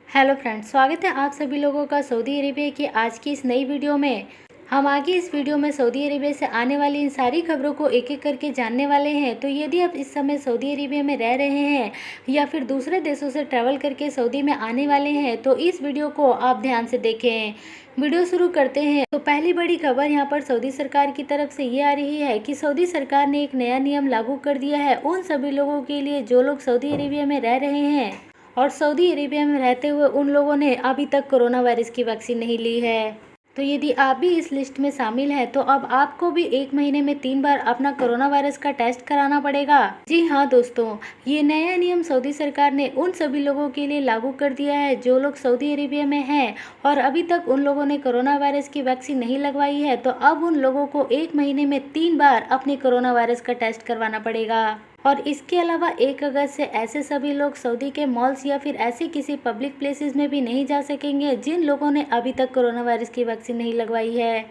Hello friends, स्वागत है आप सभी लोगों का सऊदी अरेबिया की आज की इस नई वीडियो में। हम आगे इस वीडियो में सऊदी अरेबिया से आने वाली इन सारी खबरों को एक एक करके जानने वाले हैं। तो यदि आप इस समय सऊदी अरेबिया में रह रहे हैं या फिर दूसरे देशों से ट्रैवल करके सऊदी में आने वाले हैं तो इस वीडियो को आप ध्यान से देखें। वीडियो शुरू करते हैं। तो पहली बड़ी खबर यहाँ पर सऊदी सरकार की तरफ से ये आ रही है कि सऊदी सरकार ने एक नया नियम लागू कर दिया है उन सभी लोगों के लिए जो लोग सऊदी अरेबिया में रह रहे हैं और सऊदी अरेबिया में रहते हुए उन लोगों ने अभी तक कोरोना वायरस की वैक्सीन नहीं ली है। तो यदि आप भी इस लिस्ट में शामिल हैं तो अब आपको भी 1 महीने में 3 बार अपना कोरोना वायरस का टेस्ट कराना पड़ेगा। जी हाँ दोस्तों, ये नया नियम सऊदी सरकार ने उन सभी लोगों के लिए लागू कर दिया है जो लोग सऊदी अरेबिया में हैं और अभी तक उन लोगों ने कोरोना वायरस की वैक्सीन नहीं लगवाई है। तो अब उन लोगों को 1 महीने में 3 बार अपने कोरोना वायरस का टेस्ट करवाना पड़ेगा। और इसके अलावा 1 अगस्त से ऐसे सभी लोग सऊदी के मॉल्स या फिर ऐसे किसी पब्लिक प्लेसेस में भी नहीं जा सकेंगे जिन लोगों ने अभी तक कोरोना वायरस की वैक्सीन नहीं लगवाई है।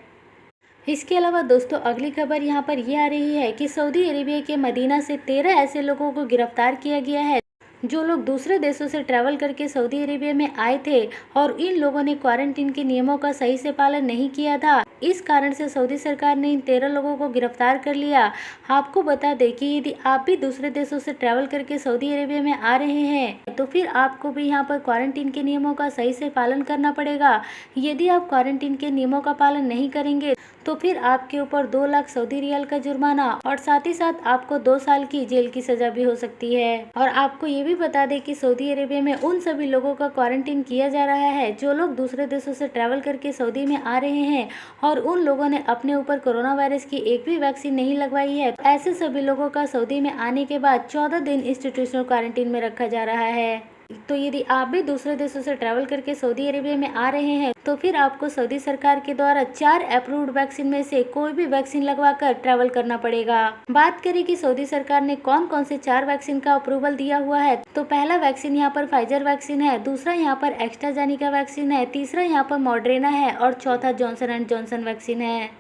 इसके अलावा दोस्तों अगली खबर यहाँ पर ये आ रही है कि सऊदी अरेबिया के मदीना से 13 ऐसे लोगों को गिरफ्तार किया गया है जो लोग दूसरे देशों से ट्रैवल करके सऊदी अरेबिया में आए थे और इन लोगों ने क्वारंटीन के नियमों का सही से पालन नहीं किया था। इस कारण से सऊदी सरकार ने इन 13 लोगों को गिरफ्तार कर लिया। आपको बता दें कि यदि आप भी दूसरे देशों से ट्रैवल करके सऊदी अरेबिया में आ रहे हैं तो फिर आपको भी यहाँ पर क्वारंटीन के नियमों का सही से पालन करना पड़ेगा। यदि आप क्वारंटीन के नियमों का पालन नहीं करेंगे तो फिर आपके ऊपर 2 लाख सऊदी रियाल का जुर्माना और साथ ही साथ आपको 2 साल की जेल की सजा भी हो सकती है। और आपको ये भी बता दें कि सऊदी अरेबिया में उन सभी लोगों का क्वारंटीन किया जा रहा है जो लोग दूसरे देशों से ट्रैवल करके सऊदी में आ रहे हैं और उन लोगों ने अपने ऊपर कोरोना वायरस की एक भी वैक्सीन नहीं लगवाई है। ऐसे सभी लोगों का सऊदी में आने के बाद 14 दिन इंस्टीट्यूशनल क्वारंटीन में रखा जा रहा है। तो यदि आप भी दूसरे देशों से ट्रैवल करके सऊदी अरेबिया में आ रहे हैं तो फिर आपको सऊदी सरकार के द्वारा 4 अप्रूव्ड वैक्सीन में से कोई भी वैक्सीन लगवाकर ट्रैवल करना पड़ेगा। बात करें कि सऊदी सरकार ने कौन कौन से 4 वैक्सीन का अप्रूवल दिया हुआ है तो पहला वैक्सीन यहाँ पर फाइजर वैक्सीन है, दूसरा यहाँ पर एस्ट्राजेनेका वैक्सीन है, तीसरा यहाँ पर मॉडर्ना है और चौथा जॉनसन एंड जॉनसन वैक्सीन है।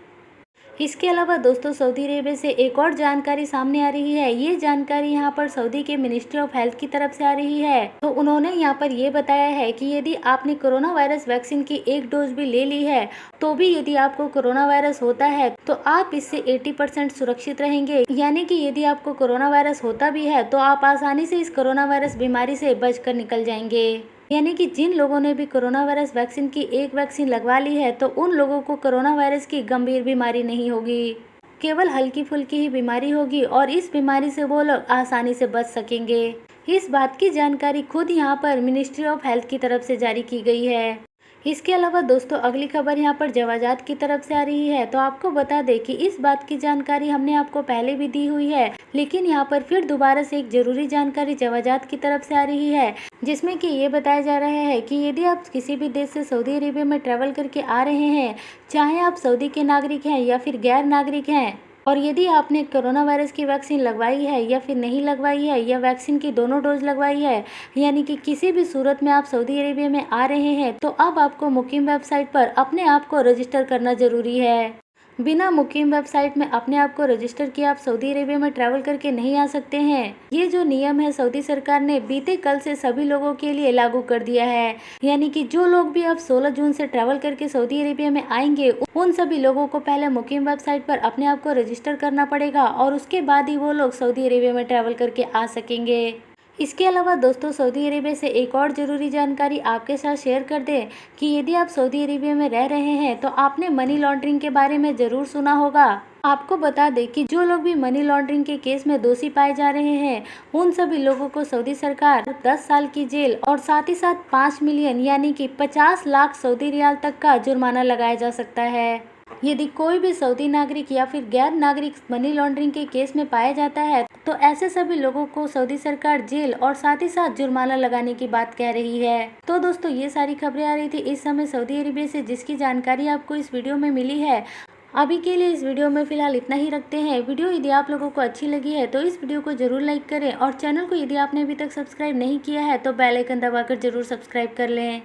इसके अलावा दोस्तों सऊदी अरेबिया से एक और जानकारी सामने आ रही है। ये जानकारी यहाँ पर सऊदी के मिनिस्ट्री ऑफ हेल्थ की तरफ से आ रही है। तो उन्होंने यहाँ पर ये बताया है कि यदि आपने कोरोना वायरस वैक्सीन की 1 डोज भी ले ली है तो भी यदि आपको कोरोना वायरस होता है तो आप इससे 80% सुरक्षित रहेंगे। यानी कि यदि आपको कोरोना वायरस होता भी है तो आप आसानी से इस कोरोना वायरस बीमारी से बचकर निकल जाएंगे। यानी कि जिन लोगों ने भी कोरोना वायरस वैक्सीन की 1 वैक्सीन लगवा ली है तो उन लोगों को कोरोना वायरस की गंभीर बीमारी नहीं होगी, केवल हल्की फुल्की ही बीमारी होगी और इस बीमारी से वो लोग आसानी से बच सकेंगे। इस बात की जानकारी खुद यहाँ पर मिनिस्ट्री ऑफ हेल्थ की तरफ से जारी की गई है। इसके अलावा दोस्तों अगली खबर यहाँ पर जवाजात की तरफ से आ रही है। तो आपको बता दें कि इस बात की जानकारी हमने आपको पहले भी दी हुई है, लेकिन यहाँ पर फिर दोबारा से एक जरूरी जानकारी जवाजात की तरफ से आ रही है जिसमें कि ये बताया जा रहा है कि यदि आप किसी भी देश से सऊदी अरेबिया में ट्रैवल करके आ रहे हैं, चाहे आप सऊदी के नागरिक हैं या फिर गैर नागरिक हैं, और यदि आपने कोरोना वायरस की वैक्सीन लगवाई है या फिर नहीं लगवाई है या वैक्सीन की दोनों डोज लगवाई है, यानी कि किसी भी सूरत में आप सऊदी अरेबिया में आ रहे हैं तो अब आपको मुकीम वेबसाइट पर अपने आप को रजिस्टर करना जरूरी है। बिना मुकीम वेबसाइट में अपने आप को रजिस्टर किए आप सऊदी अरेबिया में ट्रैवल करके नहीं आ सकते हैं। ये जो नियम है सऊदी सरकार ने बीते कल से सभी लोगों के लिए लागू कर दिया है। यानी कि जो लोग भी अब 16 जून से ट्रैवल करके सऊदी अरेबिया में आएंगे उन सभी लोगों को पहले मुकीम वेबसाइट पर अपने आप को रजिस्टर करना पड़ेगा और उसके बाद ही वो लोग सऊदी अरेबिया में ट्रैवल करके आ सकेंगे। इसके अलावा दोस्तों सऊदी अरेबिया से एक और ज़रूरी जानकारी आपके साथ शेयर कर दें कि यदि आप सऊदी अरेबिया में रह रहे हैं तो आपने मनी लॉन्ड्रिंग के बारे में ज़रूर सुना होगा। आपको बता दें कि जो लोग भी मनी लॉन्ड्रिंग के केस में दोषी पाए जा रहे हैं उन सभी लोगों को सऊदी सरकार 10 साल की जेल और साथ ही साथ 5 मिलियन यानी कि 50 लाख सऊदी रियाल तक का जुर्माना लगाया जा सकता है। यदि कोई भी सऊदी नागरिक या फिर गैर नागरिक मनी लॉन्ड्रिंग के केस में पाया जाता है तो ऐसे सभी लोगों को सऊदी सरकार जेल और साथ ही साथ जुर्माना लगाने की बात कह रही है। तो दोस्तों ये सारी खबरें आ रही थी इस समय सऊदी अरेबिया से जिसकी जानकारी आपको इस वीडियो में मिली है। अभी के लिए इस वीडियो में फिलहाल इतना ही रखते हैं। वीडियो यदि आप लोगों को अच्छी लगी है तो इस वीडियो को जरूर लाइक करें और चैनल को यदि आपने अभी तक सब्सक्राइब नहीं किया है तो बेल आइकन दबाकर जरूर सब्सक्राइब कर लें।